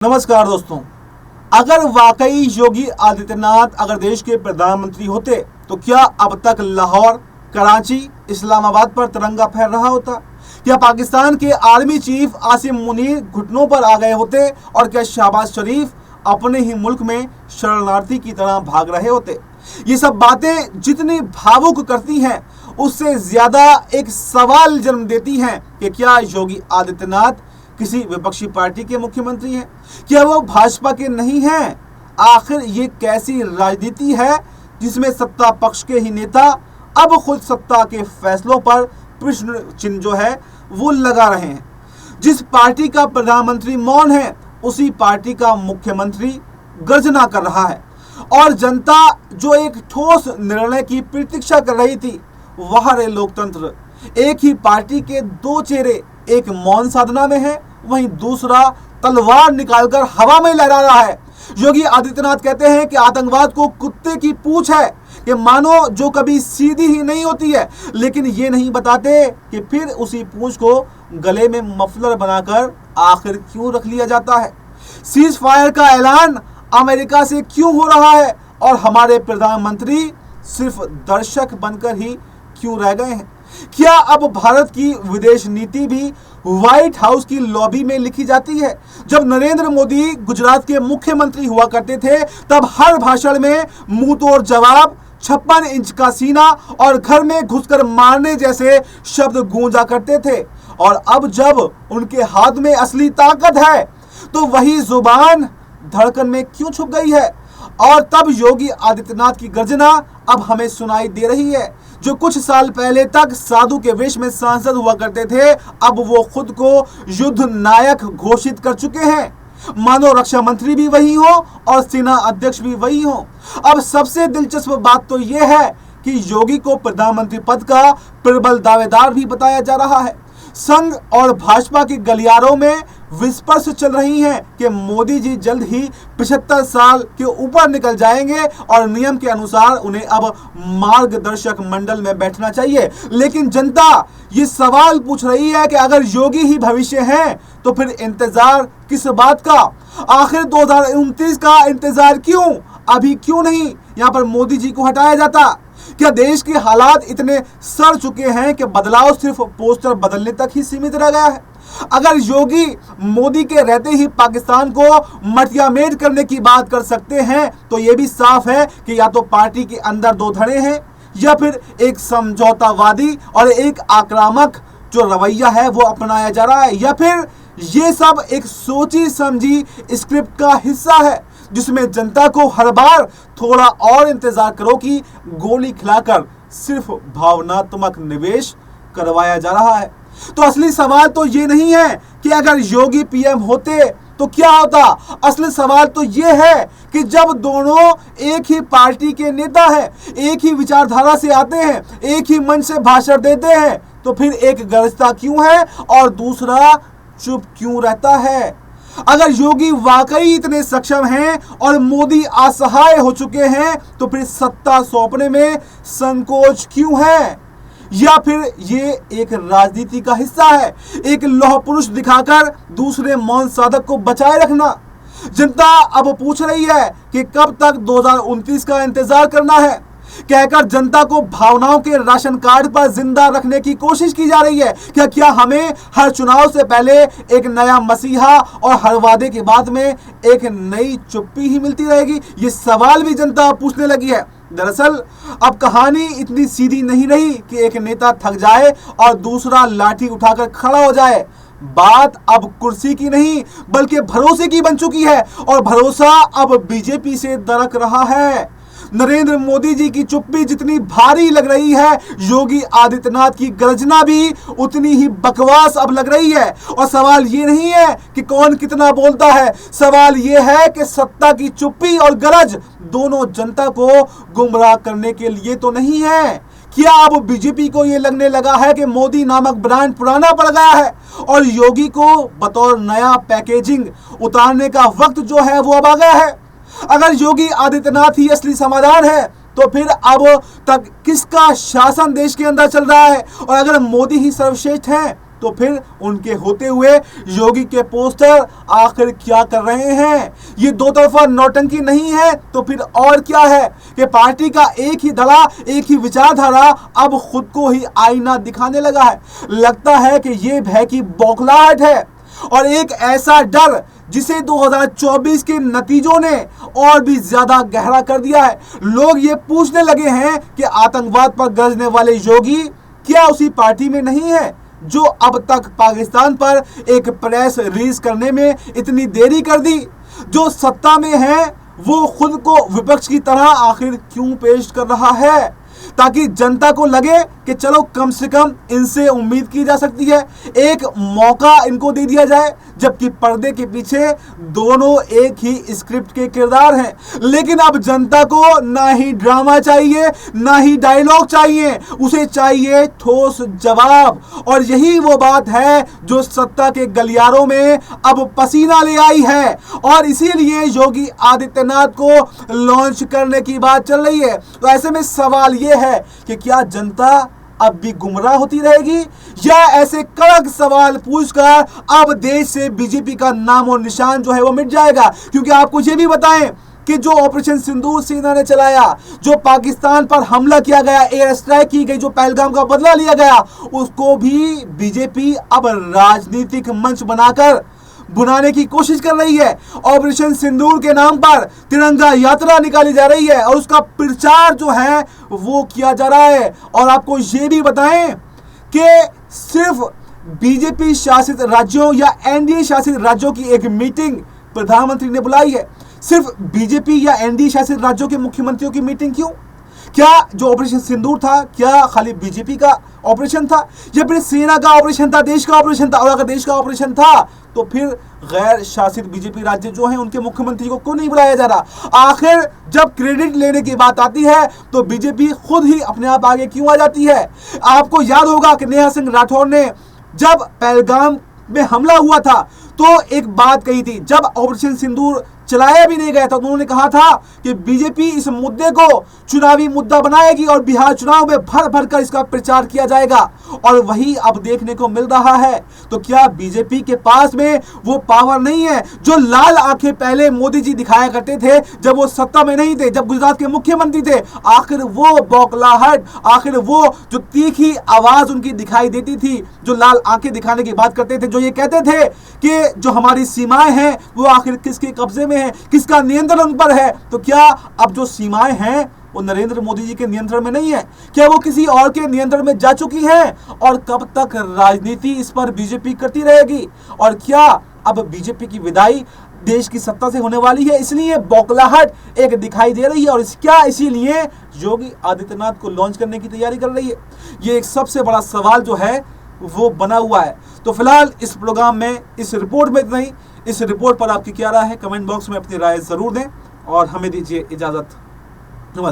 नमस्कार दोस्तों, अगर वाकई योगी आदित्यनाथ अगर देश के प्रधानमंत्री होते तो क्या अब तक लाहौर, कराची, इस्लामाबाद पर तिरंगा फहर रहा होता? क्या पाकिस्तान के आर्मी चीफ आसिम मुनीर घुटनों पर आ गए होते? और क्या शहबाज शरीफ अपने ही मुल्क में शरणार्थी की तरह भाग रहे होते? ये सब बातें जितनी भावुक करती हैं, उससे ज्यादा एक सवाल जन्म देती हैं कि क्या योगी आदित्यनाथ किसी विपक्षी पार्टी के मुख्यमंत्री हैं? क्या वो भाजपा के नहीं हैं? आखिर ये कैसी राजनीति है जिसमें सत्ता पक्ष के ही नेता अब खुद सत्ता के फैसलों पर प्रश्न चिन्ह जो है वो लगा रहे हैं? जिस पार्टी का प्रधानमंत्री मौन है, उसी पार्टी का मुख्यमंत्री गर्जना कर रहा है। और जनता जो एक ठोस निर्णय की प्रतीक्षा कर रही थी, वह रे लोकतंत्र। एक ही पार्टी के दो चेहरे, एक मौन साधना में है, वहीं दूसरा तलवार निकालकर हवा में लहरा रहा है। योगी आदित्यनाथ कहते हैं कि आतंकवाद को कुत्ते की पूंछ है, कि मानो जो कभी सीधी ही नहीं होती है, लेकिन ये नहीं बताते कि फिर उसी पूंछ को गले में मफलर बनाकर आखिर क्यों रख लिया जाता है। सीज फायर का ऐलान अमेरिका से क्यों हो रहा है और हमारे प्रधानमंत्री सिर्फ दर्शक बनकर ही क्यों रह गए हैं? क्या अब भारत की विदेश नीति भी व्हाइट हाउस की लॉबी में लिखी जाती है? जब नरेंद्र मोदी गुजरात के मुख्यमंत्री हुआ करते थे, तब हर भाषण में मुंह तोड़ जवाब, 56 इंच का सीना और घर में घुसकर मारने जैसे शब्द गूंजा करते थे। और अब जब उनके हाथ में असली ताकत है, तो वही जुबान धड़कन में क्यों छुप गई है? और तब योगी आदित्यनाथ की गर्जना अब हमें सुनाई दे रही है। जो कुछ साल पहले तक साधु के वेश में सांसद हुआ करते थे, अब वो खुद को युद्ध नायक घोषित कर चुके हैं। मानो रक्षा मंत्री भी वही हो और सेना अध्यक्ष भी वही हो। अब सबसे दिलचस्प बात तो यह है कि योगी को प्रधानमंत्री पद का प्रबल दावेदार भी बताया जा रहा है। संघ और भाजपा के गलियारों में विस्पर्श चल रही हैं कि मोदी जी जल्द ही 75 साल के ऊपर निकल जाएंगे और नियम के अनुसार उन्हें अब मार्गदर्शक मंडल में बैठना चाहिए। लेकिन जनता ये सवाल पूछ रही है कि अगर योगी ही भविष्य है, तो फिर इंतजार किस बात का? आखिर 2029 का इंतजार क्यों? अभी क्यों नहीं यहाँ पर मोदी जी को हटाया जाता? क्या देश के हालात इतने सड़ चुके हैं कि बदलाव सिर्फ पोस्टर बदलने तक ही सीमित रह गया है? अगर योगी मोदी के रहते ही पाकिस्तान को मटियामेट करने की बात कर सकते हैं, तो यह भी साफ है कि या तो पार्टी के अंदर दो धड़े हैं, या फिर एक समझौतावादी और एक आक्रामक जो रवैया है वो अपनाया जा रहा है, या फिर ये सब एक सोची समझी स्क्रिप्ट का हिस्सा है, जिसमें जनता को हर बार थोड़ा और इंतजार करो कि गोली खिलाकर सिर्फ भावनात्मक निवेश करवाया जा रहा है। तो असली सवाल तो ये नहीं है कि अगर योगी पीएम होते तो क्या होता। असली सवाल तो ये है कि जब दोनों एक ही पार्टी के नेता हैं, एक ही विचारधारा से आते हैं, एक ही मंच से भाषण देते हैं, तो फिर एक गरजता क्यों है और दूसरा चुप क्यों रहता है? अगर योगी वाकई इतने सक्षम हैं और मोदी असहाय हो चुके हैं, तो फिर सत्ता सौंपने में संकोच क्यों है? या फिर ये एक राजनीति का हिस्सा है, एक लौह पुरुष दिखाकर दूसरे मौन साधक को बचाए रखना? जनता अब पूछ रही है कि कब तक 2029 का इंतजार करना है, कहकर जनता को भावनाओं के राशन कार्ड पर जिंदा रखने की कोशिश की जा रही है। क्या हमें हर चुनाव से पहले एक नया मसीहा और हर वादे के बाद में एक नई चुप्पी ही मिलती रहेगी? ये सवाल भी जनता पूछने लगी है। दरअसल अब कहानी इतनी सीधी नहीं रही कि एक नेता थक जाए और दूसरा लाठी उठाकर खड़ा हो जाए। बात अब कुर्सी की नहीं बल्कि भरोसे की बन चुकी है, और भरोसा अब बीजेपी से दरक रहा है। नरेंद्र मोदी जी की चुप्पी जितनी भारी लग रही है, योगी आदित्यनाथ की गर्जना भी उतनी ही बकवास अब लग रही है। और सवाल ये नहीं है कि कौन कितना बोलता है, सवाल ये है कि सत्ता की चुप्पी और गरज दोनों जनता को गुमराह करने के लिए तो नहीं है। क्या अब बीजेपी को यह लगने लगा है कि मोदी नामक ब्रांड पुराना पड़ गया है और योगी को बतौर नया पैकेजिंग उतारने का वक्त जो है वो अब आ गया है? अगर योगी आदित्यनाथ ही असली समाधान है, तो फिर अब तक किसका शासन देश के अंदर चल रहा है? और अगर मोदी ही सर्वश्रेष्ठ हैं, तो फिर उनके होते हुए योगी के पोस्टर आखिर क्या कर रहे हैं? ये दो तरफा नौटंकी नहीं है तो फिर और क्या है कि पार्टी का एक ही धड़ा, एक ही विचारधारा अब खुद को ही आईना दिखाने लगा है। लगता है कि ये भय की बौखलाहट है और एक ऐसा डर जिसे 2024 के नतीजों ने और भी ज्यादा गहरा कर दिया है। लोग ये पूछने लगे हैं कि आतंकवाद पर गरजने वाले योगी क्या उसी पार्टी में नहीं है जो अब तक पाकिस्तान पर एक प्रेस रिलीज करने में इतनी देरी कर दी। जो सत्ता में है वो खुद को विपक्ष की तरह आखिर क्यों पेश कर रहा है, ताकि जनता को लगे कि चलो कम से कम इनसे उम्मीद की जा सकती है, एक मौका इनको दे दिया जाए, जबकि पर्दे के पीछे दोनों एक ही स्क्रिप्ट के किरदार हैं। लेकिन अब जनता को ना ही ड्रामा चाहिए, ना ही डायलॉग चाहिए, उसे चाहिए ठोस जवाब। और यही वो बात है जो सत्ता के गलियारों में अब पसीना ले आई है और इसीलिए योगी आदित्यनाथ को लॉन्च करने की बात चल रही है। तो ऐसे में सवाल यह है कि क्या जनता अब भी गुमराह होती रहेगी या ऐसे कड़क सवाल पूछकर अब देश से बीजेपी का नाम और निशान जो है वो मिट जाएगा? क्योंकि आपको ये भी बताएं कि जो ऑपरेशन सिंदूर सेना ने चलाया, जो पाकिस्तान पर हमला किया गया, एयर स्ट्राइक की गई, जो पहलगाम का बदला लिया गया, उसको भी बीजेपी अब राजनीतिक मंच बनाकर बुनाने की कोशिश कर रही है। ऑपरेशन सिंदूर के नाम पर तिरंगा यात्रा निकाली जा रही है और उसका प्रचार जो है वो किया जा रहा है। और आपको ये भी बताएं कि सिर्फ बीजेपी शासित राज्यों या एनडीए शासित राज्यों की एक मीटिंग प्रधानमंत्री ने बुलाई है। सिर्फ बीजेपी या एनडीए शासित राज्यों के मुख्यमंत्रियों की मीटिंग क्यों? क्या जो ऑपरेशन सिंदूर था क्या खाली बीजेपी का ऑपरेशन था या फिर सेना का ऑपरेशन था, देश का ऑपरेशन था? और अगर देश का ऑपरेशन था तो फिर गैर शासित बीजेपी राज्य जो हैं उनके मुख्यमंत्री को क्यों नहीं बुलाया जा रहा? आखिर जब क्रेडिट लेने की बात आती है तो बीजेपी खुद ही अपने आप आगे क्यों आ जाती है? आपको याद होगा कि नेहा सिंह राठौर ने जब पहलगाम में हमला हुआ था तो एक बात कही थी, जब ऑपरेशन सिंदूर चलाया भी नहीं गया था तो उन्होंने कहा था कि बीजेपी इस मुद्दे को चुनावी मुद्दा बनाएगी और बिहार चुनाव में भर भर कर इसका प्रचार किया जाएगा। और वही अब देखने को मिल रहा है। तो क्या बीजेपी के पास में वो पावर नहीं है जो लाल आंखें पहले मोदी जी दिखाया करते थे जब वो सत्ता में नहीं थे, जब गुजरात के मुख्यमंत्री थे? आखिर वो बौखलाहट, आखिर वो जो तीखी आवाज उनकी दिखाई देती थी, जो लाल आंखें दिखाने की बात करते थे, जो ये कहते थे कि जो हमारी सीमाएं हैं वो आखिर किसके कब्जे में है, किसका नियंत्रण उन पर है? तो क्या अब जो सीमाएं हैं वो नरेंद्र मोदी जी के नियंत्रण में नहीं है? क्या वो किसी और के नियंत्रण में जा चुकी हैं? और कब तक राजनीति इस पर बीजेपी करती रहेगी? और क्या अब बीजेपी की विदाई देश की सत्ता से होने वाली है, इसलिए बौखलाहट एक दिखाई दे रही है और क्या इसीलिए योगी आदित्यनाथ को लॉन्च करने की तैयारी कर रही है? ये एक सबसे बड़ा सवाल जो है वो बना हुआ है। तो फिलहाल इस प्रोग्राम में, इस रिपोर्ट में इतना ही। इस रिपोर्ट पर आपकी क्या राय है? कमेंट बॉक्स में अपनी राय जरूर दें और हमें दीजिए इजाजत। नमस्कार।